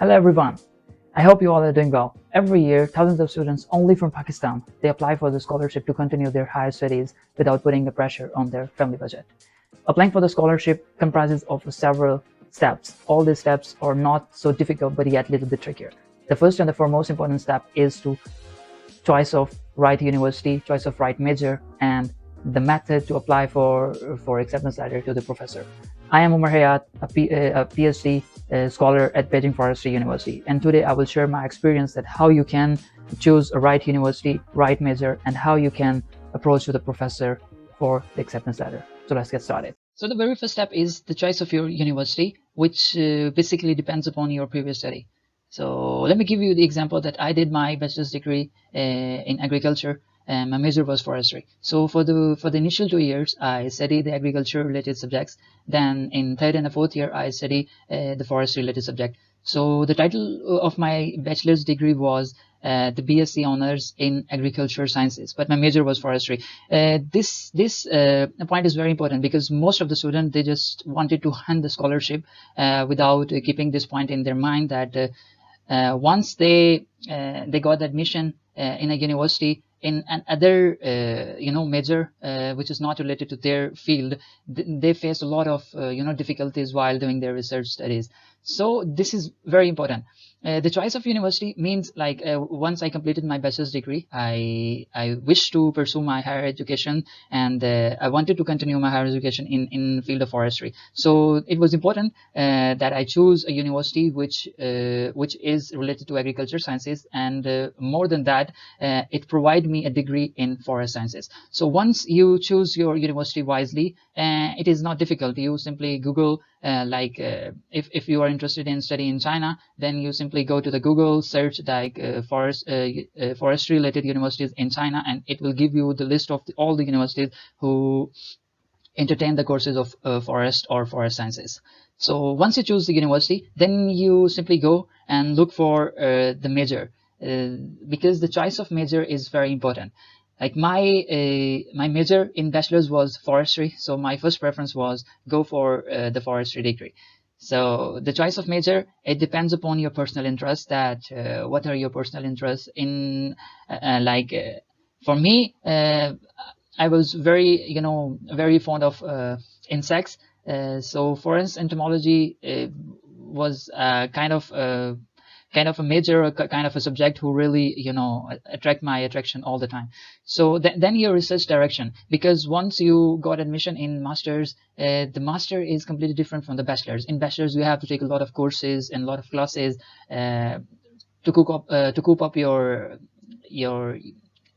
Hello everyone, I hope you all are doing well. Every year, thousands of students only from Pakistan, they apply for the scholarship to continue their higher studies without putting the pressure on their family budget. Applying for the scholarship comprises of several steps. All these steps are not so difficult but yet a little bit trickier. The first and the foremost important step is to choice of right university, choice of right major, and the method to apply for acceptance letter to the professor. I am Umar Hayat, a PhD scholar at Beijing Forestry University, and today I will share my experience that how you can choose a right university, right major, and how you can approach to the professor for the acceptance letter. So let's get started. So the very first step is the choice of your university, which basically depends upon your previous study. So let me give you the example that I did my bachelor's degree in agriculture, and my major was forestry. So for the initial 2 years, I studied the agriculture related subjects. Then in third and the fourth year, I studied the forestry related subject. So the title of my bachelor's degree was the BSc honors in agriculture sciences, but my major was forestry. This point is very important because most of the students, they just wanted to hand the scholarship without keeping this point in their mind that once they got admission in a university in another major which is not related to their field, they face a lot of difficulties while doing their research studies. So this is very important. The choice of university means like once I completed my bachelor's degree, I wish to pursue my higher education, and I wanted to continue my higher education in field of forestry. So it was important that I choose a university which is related to agriculture sciences, and more than that, it provided me a degree in forest sciences. So once you choose your university wisely, it is not difficult. You simply Google if you are interested in studying in China, then you simply go to the Google, search like forestry related universities in China, and it will give you the list of all the universities who entertain the courses of forest or forest sciences. So once you choose the university, then you simply go and look for the major, because the choice of major is very important. Like my major in bachelor's was forestry, so my first preference was go for the forestry degree. So the choice of major, it depends upon your personal interests, that what are your personal interests in for me, I was very fond of insects. So forest entomology was kind of a major, kind of a subject who really attract my attraction all the time. So then your research direction, because once you got admission in masters, the master is completely different from the bachelor's. In bachelor's, you have to take a lot of courses and a lot of classes to cope up your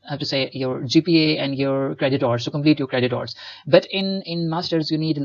I have to say your GPA and your credit hours, to complete your credit hours. But in masters, you need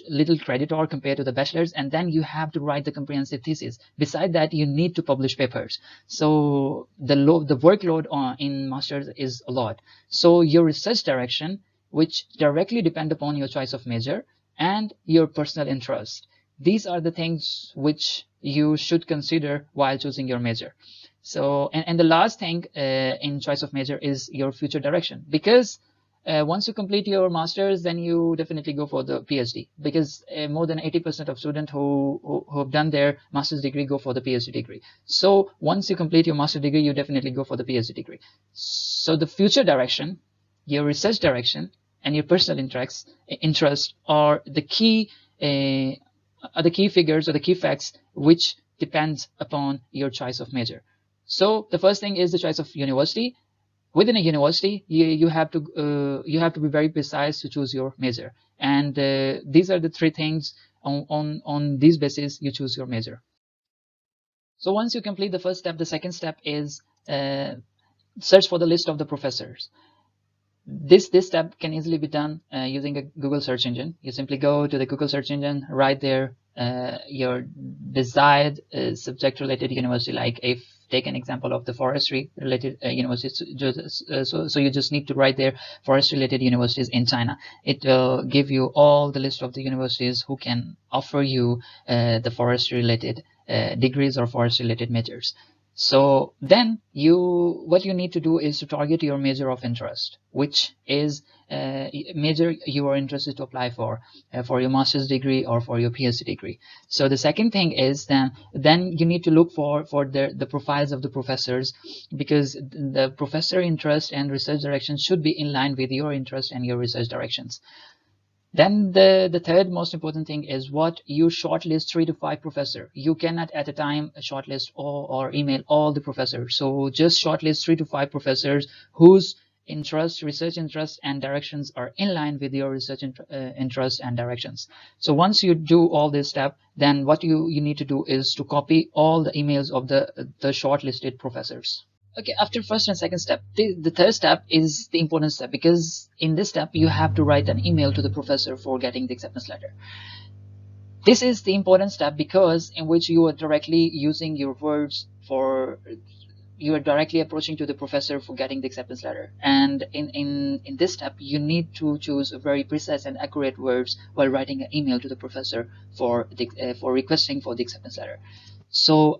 little credit hour compared to the bachelor's, and then you have to write the comprehensive thesis. Beside that, you need to publish papers. So the workload in masters is a lot. So your research direction, which directly depend upon your choice of major and your personal interest, these are the things which you should consider while choosing your major. So, and the last thing in choice of major is your future direction, because once you complete your master's, then you definitely go for the PhD, because more than 80% of students who have done their master's degree go for the PhD degree. So once you complete your master's degree, you definitely go for the PhD degree. So the future direction, your research direction, and your personal interest are the key figures or the key facts which depends upon your choice of major. So the first thing is the choice of university. Within a university, you have to be very precise to choose your major, and these are the three things. On these basis, you choose your major. So once you complete the first step, the second step is search for the list of the professors. This step can easily be done using a Google search engine. You simply go to the Google search engine, write there your desired subject related university. Like if take an example of the forestry related universities, so you just need to write there forest related universities in China. It will give you all the list of the universities who can offer you the forest related degrees or forest related majors. So then what you need to do is to target your major of interest, which is major you are interested to apply for your master's degree or for your PhD degree. So the second thing is then you need to look for the profiles of the professors, because the professor interest and research directions should be in line with your interest and your research directions. Then the third most important thing is what you shortlist 3 to 5 professors. You cannot at a time shortlist or email all the professors. So just shortlist 3 to 5 professors whose research interests and directions are in line with your research interests and directions. So once you do all this step, then what you need to do is to copy all the emails of the shortlisted professors. Okay, after first and second step, the third step is the important step, because in this step you have to write an email to the professor for getting the acceptance letter. This is the important step because in which you are directly using your words you are directly approaching to the professor for getting the acceptance letter. And in this step, you need to choose very precise and accurate words while writing an email to the professor for requesting for the acceptance letter. So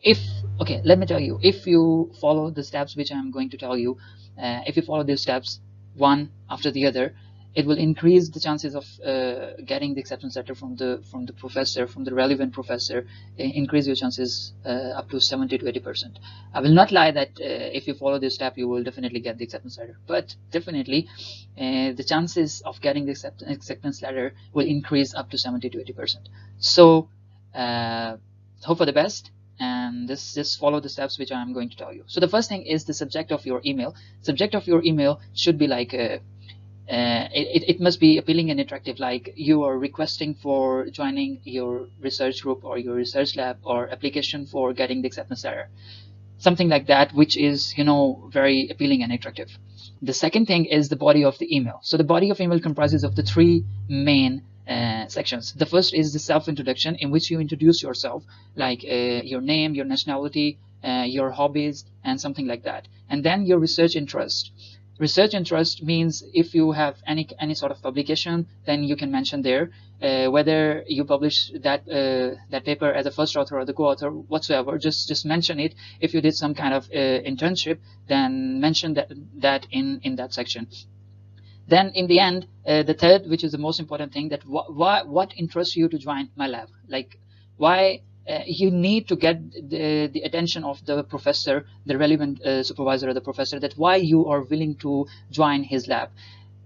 let me tell you, if you follow the steps which I'm going to tell you, if you follow these steps one after the other, it will increase the chances of getting the acceptance letter from the professor, from the relevant professor, increase your chances up to 70 to 80%. I will not lie that if you follow this step, you will definitely get the acceptance letter, but definitely the chances of getting the acceptance letter will increase up to 70 to 80%. So hope for the best, and just follow the steps which I'm going to tell you. So the first thing is the subject of your email. Subject of your email should be like it must be appealing and attractive, like you are requesting for joining your research group or your research lab or application for getting the acceptance letter, something like that, which is very appealing and attractive. The second thing is the body of the email. So the body of email comprises of the 3 main sections. The first is the self-introduction, in which you introduce yourself, like your name, your nationality, your hobbies, and something like that. And then your research interest. Research interest means if you have any sort of publication, then you can mention there whether you publish that paper as a first author or the co-author whatsoever. Just mention it. If you did some kind of internship, then mention that in that section. Then in the end, the third, which is the most important thing, that what interests you to join my lab, like why you need to get the attention of the professor, the relevant supervisor or the professor, that why you are willing to join his lab.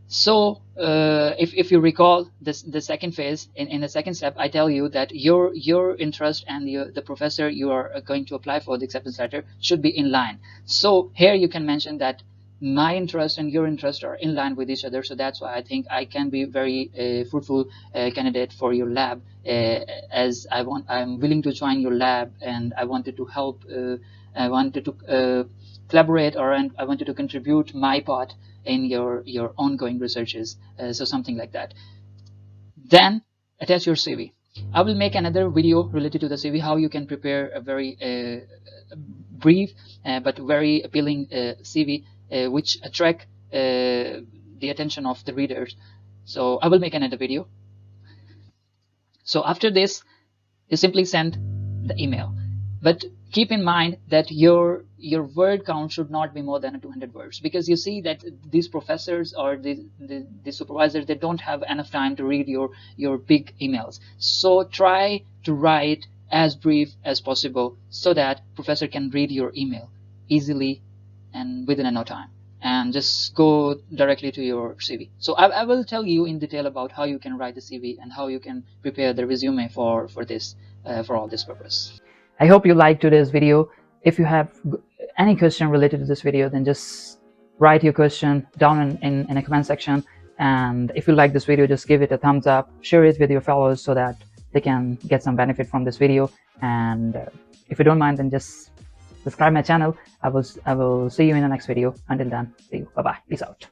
So if you recall the second phase, in the second step, I tell you that your interest and the professor you are going to apply for the acceptance letter should be in line. So here you can mention that my interest and your interest are in line with each other, so that's why I think I can be very fruitful candidate for your lab, as I'm willing to join your lab, and I wanted to help, I wanted to collaborate, or I wanted to contribute my part in your ongoing researches, so something like that. Then attach your CV. I will make another video related to the CV, how you can prepare a very brief but very appealing CV which attract the attention of the readers. So I will make another video. So after this, you simply send the email, but keep in mind that your word count should not be more than 200 words, because you see that these professors or the supervisors, they don't have enough time to read your big emails. So try to write as brief as possible so that professor can read your email easily and within no time, and just go directly to your CV. So I will tell you in detail about how you can write the CV and how you can prepare the resume for all this purpose. I hope you liked today's video. If you have any question related to this video, then just write your question down in a comment section. And if you like this video, just give it a thumbs up, share it with your fellows so that they can get some benefit from this video. And if you don't mind, then just subscribe my channel. I will see you in the next video. Until then, see you. Bye bye. Peace out.